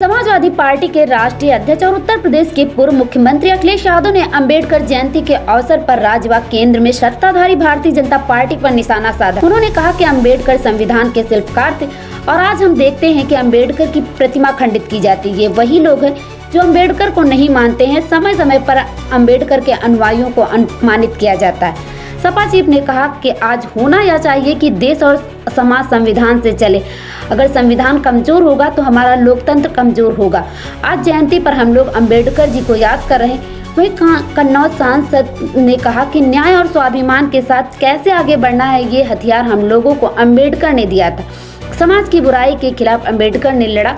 Samajwadi party के राष्ट्रीय अध्यक्ष और उत्तर प्रदेश के पूर्व मुख्यमंत्री अखिलेश यादव ने अंबेडकर जयंती के अवसर पर राजबाग केंद्र में सत्ताधारी भारतीय जनता पार्टी पर निशाना साधा। उन्होंने कहा कि अंबेडकर संविधान के शिल्पकार थे और आज हम देखते हैं कि अंबेडकर की प्रतिमा खंडित की जाती है। वही लोग हैं जो अंबेडकर को नहीं मानते हैं। समय समय पर अंबेडकर के अनुयायियों को अपमानित किया जाता है। सपा चीफ ने कहा कि आज होना यह चाहिए कि देश और समाज संविधान से चले। अगर संविधान कमजोर होगा तो हमारा लोकतंत्र कमजोर होगा। आज जयंती पर हम लोग अंबेडकर जी को याद कर रहे हैं। वहीं कन्नौज सांसद ने कहा कि न्याय और स्वाभिमान के साथ कैसे आगे बढ़ना है, ये हथियार हम लोगों को अंबेडकर ने दिया था। समाज की बुराई के खिलाफ अंबेडकर ने लड़ा।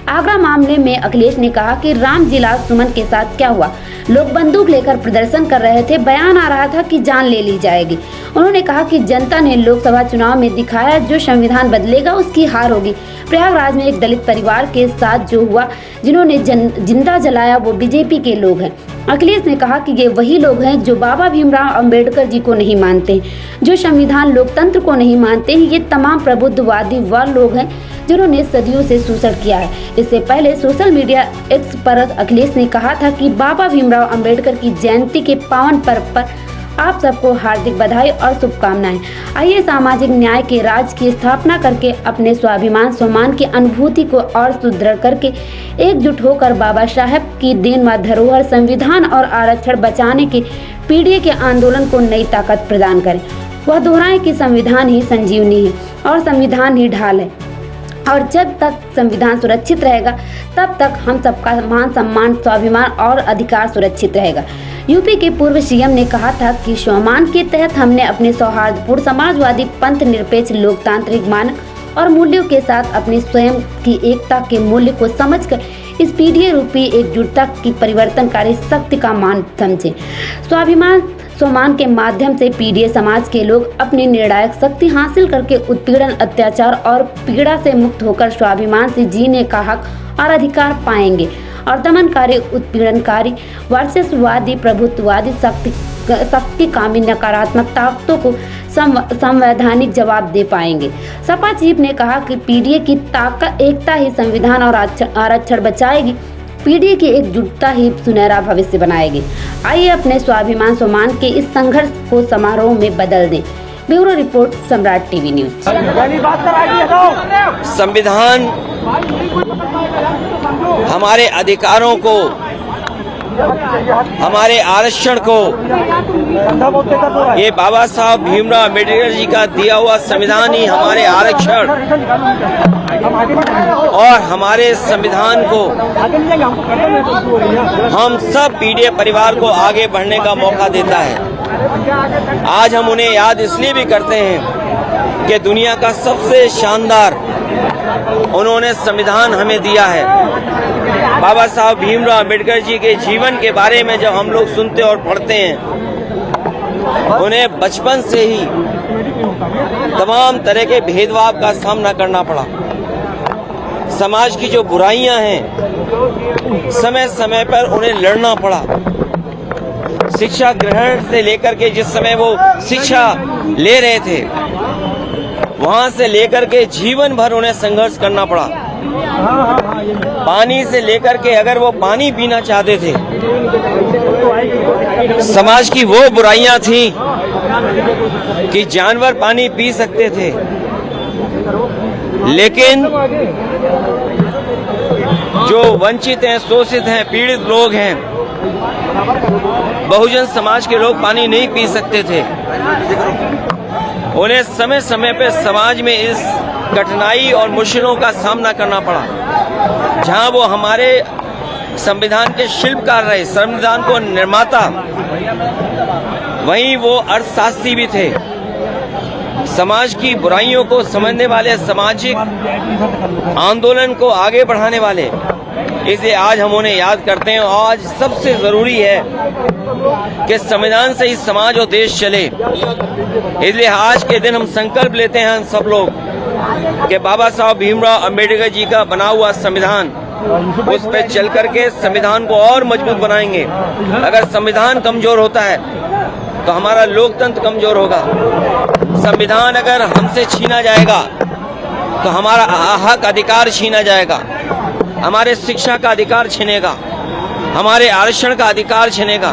आगरा मामले में अखिलेश ने कहा कि रामजिलास सुमन के साथ क्या हुआ। लोग बंदूक लेकर प्रदर्शन कर रहे थे, बयान आ रहा था कि जान ले ली जाएगी। उन्होंने कहा कि जनता ने लोकसभा चुनाव में दिखाया, जो संविधान बदलेगा उसकी हार होगी। प्रयागराज में एक दलित परिवार के साथ जो हुआ, जिन्होंने जिंदा जलाया, वो बीजेपी के लोग हैं। अखिलेश ने कहा कि ये वही लोग हैं जो बाबा भीमराव अंबेडकर जी को नहीं मानते, जो संविधान लोकतंत्र को नहीं मानते हैं। ये तमाम प्रबुद्धवादी वह लोग हैं जिन्होंने सदियों से शोषण किया है। इससे पहले सोशल मीडिया एक्स पर अखिलेश ने कहा था कि बाबा भीमराव अंबेडकर की जयंती के पावन पर्व पर आप सबको हार्दिक बधाई और शुभकामनाएं। आइए सामाजिक न्याय के राज की स्थापना करके अपने स्वाभिमान सम्मान की अनुभूति को और सुदृढ़ करके एकजुट होकर बाबा साहब की देन व धरोहर संविधान और आरक्षण बचाने के पीढ़ी के आंदोलन को नई ताकत प्रदान करें। वह दोहराएं कि संविधान ही संजीवनी है और संविधान ही ढाल है, और जब तक संविधान सुरक्षित रहेगा तब तक हम सबका मान सम्मान स्वाभिमान और अधिकार सुरक्षित रहेगा। यूपी के पूर्व सीएम ने कहा था कि स्वाभिमान के तहत हमने अपने सौहार्दपूर्ण समाजवादी पंथ निरपेक्ष लोकतांत्रिक मानक और मूल्यों के साथ अपनी स्वयं की एकता के मूल्य को समझकर इस पीढ़ी रूपी एकजुटता की परिवर्तनकारी शक्ति का मान समझे। स्वाभिमान के माध्यम से पीढ़ी समाज के लोग अपनी निर्णायक शक्ति हासिल करके उत्पीड़न अत्याचार और पीड़ा से मुक्त होकर स्वाभिमान से जीने का हक और अधिकार पाएंगे और दमनकारी उत्पीड़नकारी वर्चस्ववादी प्रभुत्ववादी शक्तिकामी नकारात्मक ताकतों को संवैधानिक जवाब दे पाएंगे। सपा चीफ ने कहा कि पीढ़ी की ताकत एकता ही संविधान और आरक्षण बचाएगी। पीढ़ी की एकजुटता ही सुनहरा भविष्य बनाएगी। आइए अपने स्वाभिमान सम्मान के इस संघर्ष को समारोह में बदल दें। ब्यूरो रिपोर्ट, सम्राट टीवी न्यूज। संविधान हमारे अधिकारों को, हमारे आरक्षण को, ये बाबा साहब भीमराव अम्बेडकर जी का दिया हुआ संविधान ही हमारे आरक्षण और हमारे संविधान को हम सब पीढ़ी परिवार को आगे बढ़ने का मौका देता है। आज हम उन्हें याद इसलिए भी करते हैं कि दुनिया का सबसे शानदार उन्होंने संविधान हमें दिया है। बाबा साहब भीमराव अम्बेडकर जी के जीवन के बारे में जब हम लोग सुनते और पढ़ते हैं, उन्हें बचपन से ही तमाम तरह के भेदभाव का सामना करना पड़ा। समाज की जो बुराइयां हैं, समय समय पर उन्हें लड़ना पड़ा। शिक्षा ग्रहण से लेकर के जिस समय वो शिक्षा ले रहे थे, वहां से लेकर के जीवन भर उन्हें संघर्ष करना पड़ा। पानी से लेकर के अगर वो पानी पीना चाहते थे, समाज की वो बुराइयां थी कि जानवर पानी पी सकते थे, लेकिन जो वंचित हैं, शोषित हैं, पीड़ित लोग हैं, बहुजन समाज के लोग पानी नहीं पी सकते थे। उन्हें समय समय पे समाज में इस कठिनाई और मुश्किलों का सामना करना पड़ा। जहां वो हमारे संविधान के शिल्पकार रहे, संविधान को निर्माता, वहीं वो अर्थशास्त्री भी थे। समाज की बुराइयों को समझने वाले, सामाजिक आंदोलन को आगे बढ़ाने वाले, इसलिए आज हम उन्हें याद करते हैं। आज सबसे जरूरी है कि संविधान से ही समाज और देश चले। इसलिए आज के दिन हम संकल्प लेते हैं सब लोग कि बाबा साहब भीमराव अम्बेडकर जी का बना हुआ संविधान, उस पर चल करके संविधान को और मजबूत बनाएंगे। अगर संविधान कमजोर होता है तो हमारा लोकतंत्र कमजोर होगा। संविधान अगर हमसे छीना जाएगा तो हमारा हक अधिकार छीना जाएगा। हमारे शिक्षा का अधिकार छिनेगा, हमारे आरक्षण का अधिकार छिनेगा।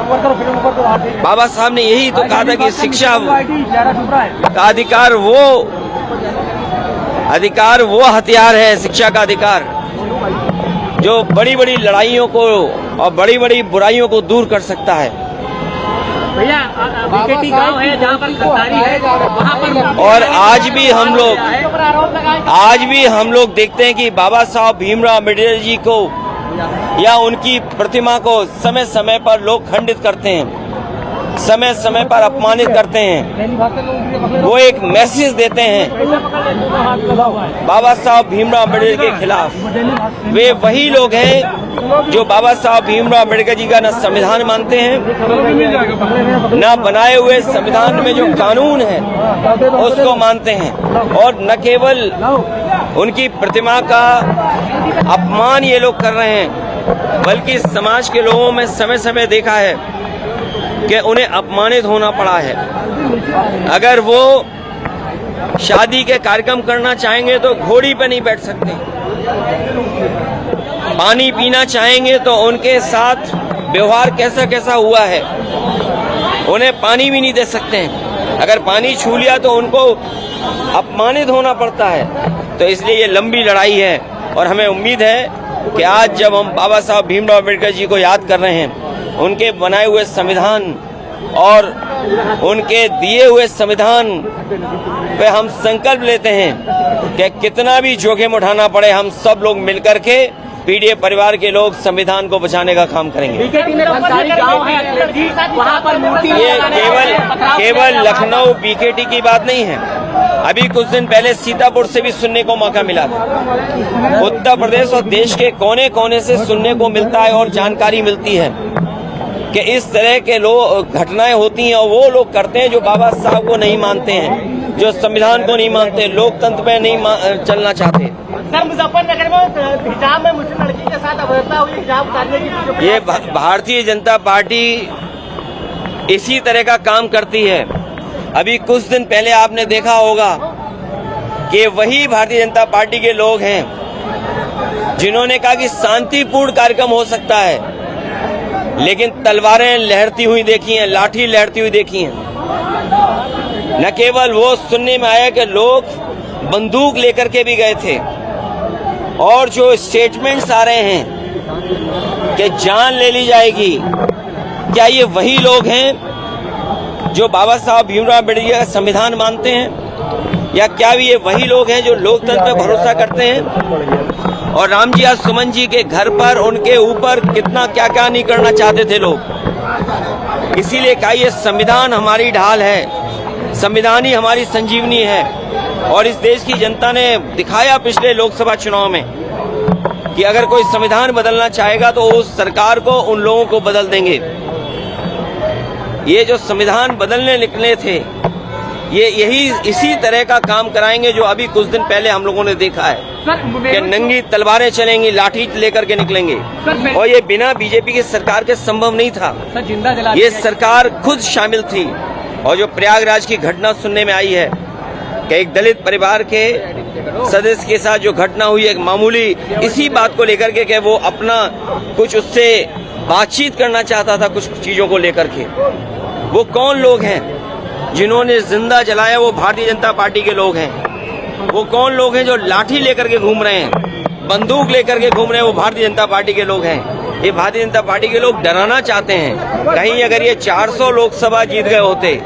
बाबा साहब ने यही तो कहा था कि शिक्षा का अधिकार वो हथियार है, शिक्षा का अधिकार, जो बड़ी बड़ी लड़ाइयों को और बड़ी बड़ी बुराइयों को दूर कर सकता है। भैया बीकेटी गांव है जहाँ पर खरीदारी है, वहाँ पर और आज भी हम लोग देखते हैं कि बाबा साहब भीमराव अम्बेडकर जी को या उनकी प्रतिमा को समय समय पर लोग खंडित करते हैं, समय समय पर अपमानित करते हैं। वो एक मैसेज देते हैं बाबा साहब भीमराव अम्बेडकर के खिलाफ। वे वही लोग हैं जो बाबा साहब भीमराव अम्बेडकर जी का न संविधान मानते हैं, न बनाए हुए संविधान में जो कानून है उसको मानते हैं, और न केवल उनकी प्रतिमा का अपमान ये लोग कर रहे हैं, बल्कि समाज के लोगों में समय समय देखा है कि उन्हें अपमानित होना पड़ा है। अगर वो शादी के कार्यक्रम करना चाहेंगे तो घोड़ी पे नहीं बैठ सकते, पानी पीना चाहेंगे तो उनके साथ व्यवहार कैसा कैसा हुआ है, उन्हें पानी भी नहीं दे सकते हैं। अगर पानी छू लिया तो उनको अपमानित होना पड़ता है। तो इसलिए ये लंबी लड़ाई है, और हमें उम्मीद है कि आज जब हम बाबा साहब भीमराव अम्बेडकर जी को याद कर रहे हैं, उनके बनाए हुए संविधान और उनके दिए हुए संविधान पे हम संकल्प लेते हैं कि कितना भी जोखिम उठाना पड़े, हम सब लोग मिलकर के पीडीए परिवार के लोग संविधान को बचाने का काम करेंगे। बीकेटी में खरीदारी गांव है, वहाँ पर मूर्ति ये केवल लखनऊ बीकेटी की बात नहीं है। अभी कुछ दिन पहले सीतापुर से भी सुनने को मौका मिला था। उत्तर प्रदेश और देश के कोने कोने से सुनने को मिलता है और जानकारी मिलती है कि इस तरह के लोग घटनाएं होती हैं, और वो लोग करते हैं जो बाबा साहब को नहीं मानते हैं, जो संविधान को नहीं मानते, लोकतंत्र में नहीं चलना चाहते। सर, मुजफ्फरनगर में हिजाब में मुस्लिम लड़की के साथ अभद्रता हुई, हिजाब उतारने की ये भारतीय जनता पार्टी इसी तरह का काम करती है। अभी कुछ दिन पहले आपने देखा होगा कि वही भारतीय जनता पार्टी के लोग हैं जिन्होंने कहा कि शांतिपूर्ण कार्यक्रम हो सकता है, लेकिन तलवारें लहरती हुई देखी हैं, लाठी लहरती हुई देखी हैं। न केवल वो सुनने में आया कि लोग बंदूक लेकर के भी गए थे, और जो स्टेटमेंट्स आ रहे हैं कि जान ले ली जाएगी, क्या ये वही लोग हैं जो बाबा साहब भीमराव अम्बेडकर का संविधान मानते हैं, या क्या भी ये वही लोग हैं जो लोकतंत्र पर भरोसा करते हैं? और रामजी आज सुमन जी के घर पर उनके ऊपर कितना क्या क्या नहीं करना चाहते थे लोग। इसीलिए कहा ये संविधान हमारी ढाल है, संविधान ही हमारी संजीवनी है। और इस देश की जनता ने दिखाया पिछले लोकसभा चुनाव में कि अगर कोई संविधान बदलना चाहेगा तो उस सरकार को, उन लोगों को बदल देंगे। ये जो संविधान बदलने निकले थे, ये यही इसी तरह का काम कराएंगे जो अभी कुछ दिन पहले हम लोगों ने देखा है कि नंगी तलवारें चलेंगी, लाठी लेकर के निकलेंगे। और ये बिना बीजेपी की सरकार के संभव नहीं था। ये सरकार खुद शामिल थी। और जो प्रयागराज की घटना सुनने में आई है कि एक दलित परिवार के सदस्य के साथ जो घटना हुई, एक मामूली इसी बात को लेकर के कि वो अपना कुछ उससे बातचीत करना चाहता था कुछ चीजों को लेकर के। वो कौन लोग हैं जिन्होंने जिंदा जलाया? वो भारतीय जनता पार्टी के लोग हैं। वो कौन लोग हैं जो लाठी लेकर के घूम रहे हैं, बंदूक लेकर के घूम रहे हैं? वो भारतीय जनता पार्टी के लोग हैं। ये भारतीय जनता पार्टी के लोग डराना चाहते हैं। कहीं अगर ये 400 लोकसभा जीत गए होते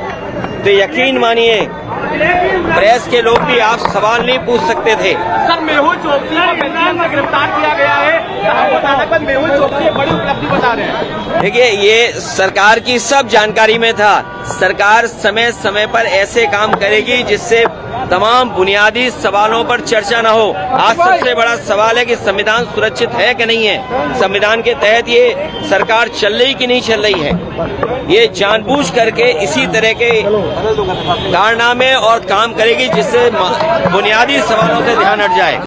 तो यकीन मानिए प्रेस के लोग भी आप सवाल नहीं पूछ सकते थे। सर, मेहुल चोकसी को गिरफ्तार किया गया है, मेहुल चोकसी बड़ी उपलब्धि बता रहे हैं। देखिए, ये सरकार की सब जानकारी में था। सरकार समय समय पर ऐसे काम करेगी जिससे तमाम बुनियादी सवालों पर चर्चा न हो। आज सबसे बड़ा सवाल है कि संविधान सुरक्षित है कि नहीं है, संविधान के तहत ये सरकार चल रही कि नहीं चल रही है। ये जानबूझ करके इसी तरह के कारनामे और काम करेगी जिससे बुनियादी सवालों से ध्यान हट जाए।